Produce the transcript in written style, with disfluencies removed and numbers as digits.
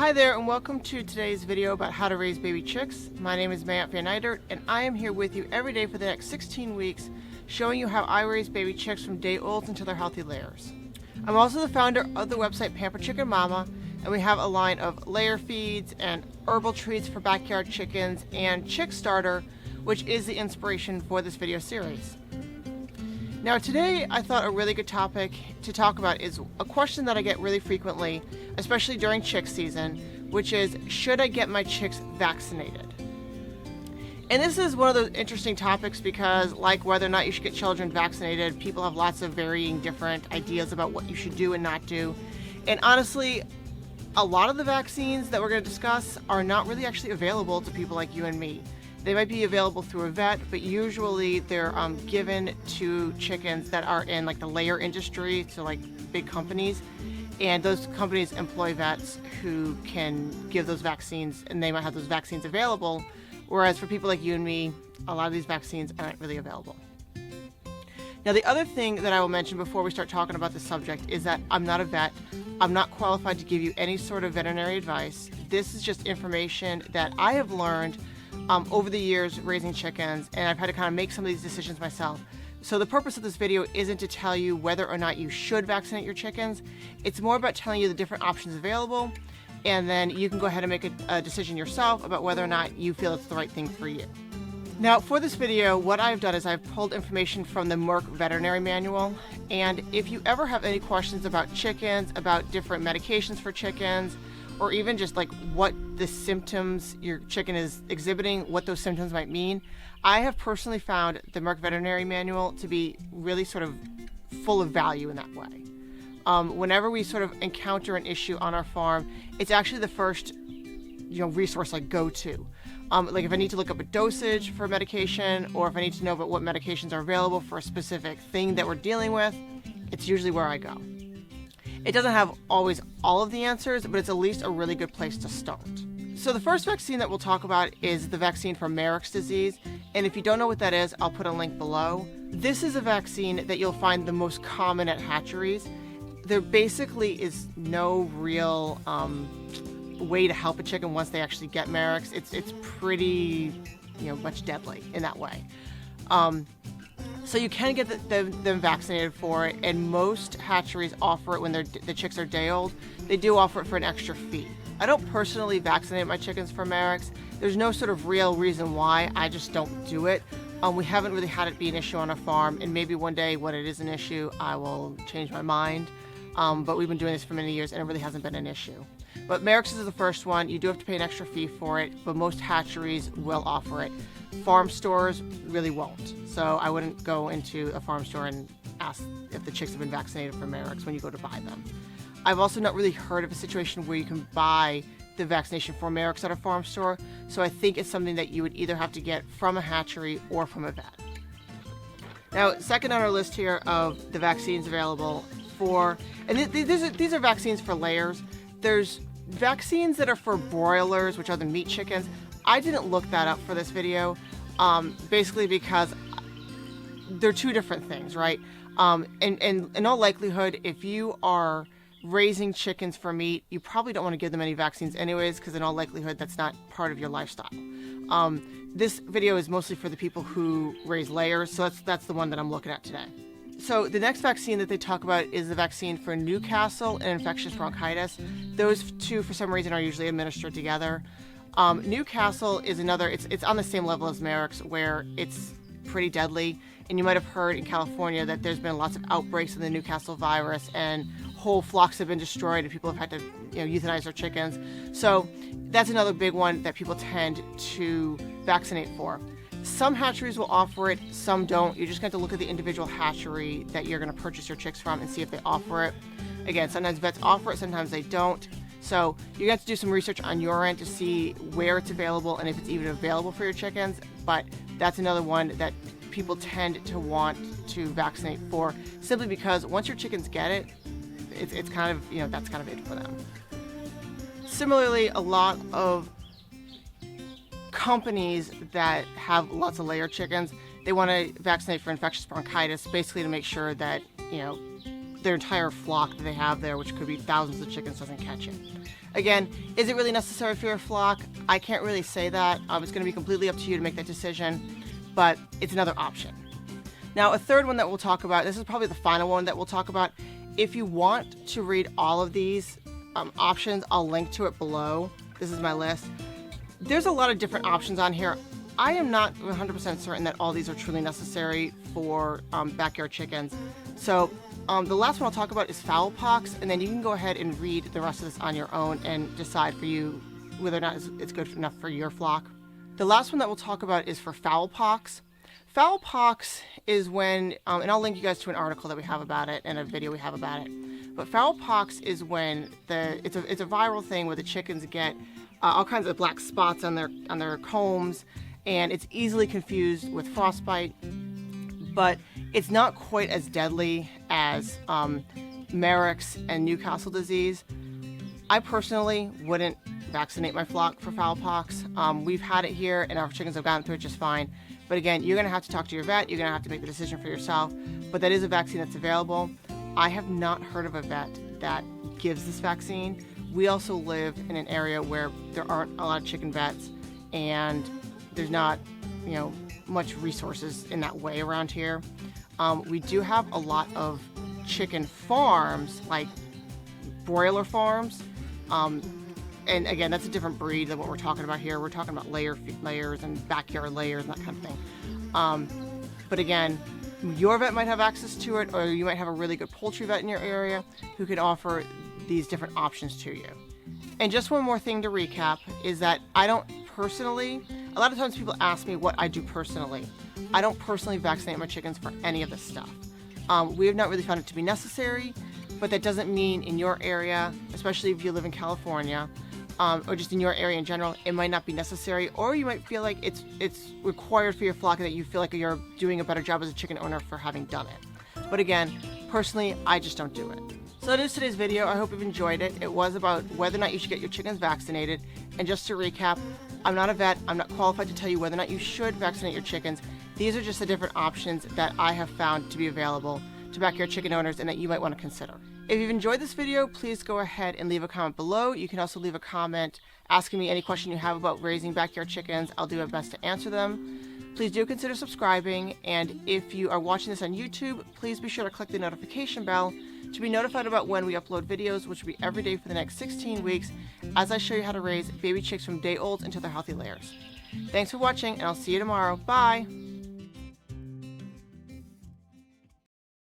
Hi there and welcome to today's video about how to raise baby chicks. My name is Mayat Van Eidert and I am here with you every day for the next 16 weeks showing you how I raise baby chicks from day olds until they're healthy layers. I'm also the founder of the website Pampered Chicken Mama, and we have a line of layer feeds and herbal treats for backyard chickens and Chick Starter, which is the inspiration for this video series. Now today I thought a really good topic to talk about is a question that I get really frequently, especially during chick season, which is, should I get my chicks vaccinated? And this is one of those interesting topics because, like whether or not you should get children vaccinated, people have lots of varying different ideas about what you should do and not do. And honestly, a lot of the vaccines that we're going to discuss are not really actually available to people like you and me. They might be available through a vet, but usually they're given to chickens that are in like the layer industry, so like big companies. And those companies employ vets who can give those vaccines, and they might have those vaccines available. Whereas for people like you and me, a lot of these vaccines aren't really available. Now, the other thing that I will mention before we start talking about this subject is that I'm not a vet. I'm not qualified to give you any sort of veterinary advice. This is just information that I have learned over the years raising chickens, and I've had to kind of make some of these decisions myself. So the purpose of this video isn't to tell you whether or not you should vaccinate your chickens. It's more about telling you the different options available, and then you can go ahead and make a decision yourself about whether or not you feel it's the right thing for you. Now for this video, what I've done is I've pulled information from the Merck Veterinary Manual, and if you ever have any questions about chickens, about different medications for chickens, or even just like what the symptoms your chicken is exhibiting, what those symptoms might mean, I have personally found the Merck Veterinary Manual to be really sort of full of value in that way. Whenever we sort of encounter an issue on our farm, it's actually the first resource I go to. Like if I need to look up a dosage for a medication, or if I need to know about what medications are available for a specific thing that we're dealing with, it's usually where I go. It doesn't have always all of the answers, but it's at least a really good place to start. So the first vaccine that we'll talk about is the vaccine for Marek's disease. And if you don't know what that is, I'll put a link below. This is a vaccine that you'll find the most common at hatcheries. There basically is no real way to help a chicken once they actually get Marek's. It's pretty, much deadly in that way. So you can get them vaccinated for it, and most hatcheries offer it when the chicks are day old. They do offer it for an extra fee. I don't personally vaccinate my chickens for Marek's. There's no sort of real reason why, I just don't do it. We haven't really had it be an issue on our farm, and maybe one day when it is an issue, I will change my mind. But we've been doing this for many years and it really hasn't been an issue. But Marek's is the first one. You do have to pay an extra fee for it, but most hatcheries will offer it. Farm stores really won't. So I wouldn't go into a farm store and ask if the chicks have been vaccinated for Marek's when you go to buy them. I've also not really heard of a situation where you can buy the vaccination for Marek's at a farm store. So I think it's something that you would either have to get from a hatchery or from a vet. Now, second on our list here of the vaccines available and these are vaccines for layers. There's vaccines that are for broilers, which are the meat chickens. I didn't look that up for this video, basically because they're two different things, right? And in all likelihood, if you are raising chickens for meat, you probably don't want to give them any vaccines anyways, because in all likelihood, that's not part of your lifestyle. This video is mostly for the people who raise layers, so that's the one that I'm looking at today. So the next vaccine that they talk about is the vaccine for Newcastle and infectious bronchitis. Those two, for some reason, are usually administered together. Newcastle is another, it's on the same level as Marek's, where it's pretty deadly. And you might have heard in California that there's been lots of outbreaks of the Newcastle virus, and whole flocks have been destroyed, and people have had to euthanize their chickens. So that's another big one that people tend to vaccinate for. Some hatcheries will offer it, some don't. You're just going to have to look at the individual hatchery that you're going to purchase your chicks from and see if they offer it. Again, sometimes vets offer it, sometimes they don't. So you have to do some research on your end to see where it's available and if it's even available for your chickens. But that's another one that people tend to want to vaccinate for, simply because once your chickens get it, it's kind of, that's kind of it for them. Similarly, a lot of companies that have lots of layer chickens, they want to vaccinate for infectious bronchitis, basically to make sure that their entire flock that they have there, which could be thousands of chickens, doesn't catch it. Again, is it really necessary for your flock? I can't really say that. It's going to be completely up to you to make that decision, but it's another option. Now, a third one that we'll talk about, this is probably the final one that we'll talk about. If you want to read all of these options, I'll link to it below. This is my list. There's a lot of different options on here. I am not 100% certain that all these are truly necessary for backyard chickens. So the last one I'll talk about is Fowl Pox, and then you can go ahead and read the rest of this on your own and decide for you whether or not it's good enough for your flock. The last one that we'll talk about is for Fowl Pox. Fowl Pox is when, and I'll link you guys to an article that we have about it and a video we have about it. But Fowl Pox is when it's a viral thing where the chickens get all kinds of black spots on their combs, and it's easily confused with frostbite. But it's not quite as deadly as Merrick's and Newcastle disease. I personally wouldn't vaccinate my flock for Fowl Pox. We've had it here, and our chickens have gotten through it just fine. But again, you're going to have to talk to your vet. You're going to have to make the decision for yourself. But that is a vaccine that's available. I have not heard of a vet that gives this vaccine. We also live in an area where there aren't a lot of chicken vets, and there's not, much resources in that way around here. We do have a lot of chicken farms, like broiler farms. And again, that's a different breed than what we're talking about here. We're talking about layers and backyard layers and that kind of thing. But again, your vet might have access to it, or you might have a really good poultry vet in your area who can offer these different options to you. And just one more thing to recap is that I don't personally, a lot of times people ask me what I do personally. I don't personally vaccinate my chickens for any of this stuff. We have not really found it to be necessary, but that doesn't mean in your area, especially if you live in California, or just in your area in general, it might not be necessary, or you might feel like it's required for your flock, that you feel like you're doing a better job as a chicken owner for having done it. But again, personally, I just don't do it. So that is today's video. I hope you've enjoyed it. It was about whether or not you should get your chickens vaccinated. And just to recap, I'm not a vet. I'm not qualified to tell you whether or not you should vaccinate your chickens. These are just the different options that I have found to be available to backyard chicken owners and that you might want to consider. If you've enjoyed this video, please go ahead and leave a comment below. You can also leave a comment asking me any question you have about raising backyard chickens. I'll do my best to answer them. Please do consider subscribing, and if you are watching this on YouTube, please be sure to click the notification bell to be notified about when we upload videos, which will be every day for the next 16 weeks, as I show you how to raise baby chicks from day olds into their healthy layers. Thanks for watching, and I'll see you tomorrow. Bye!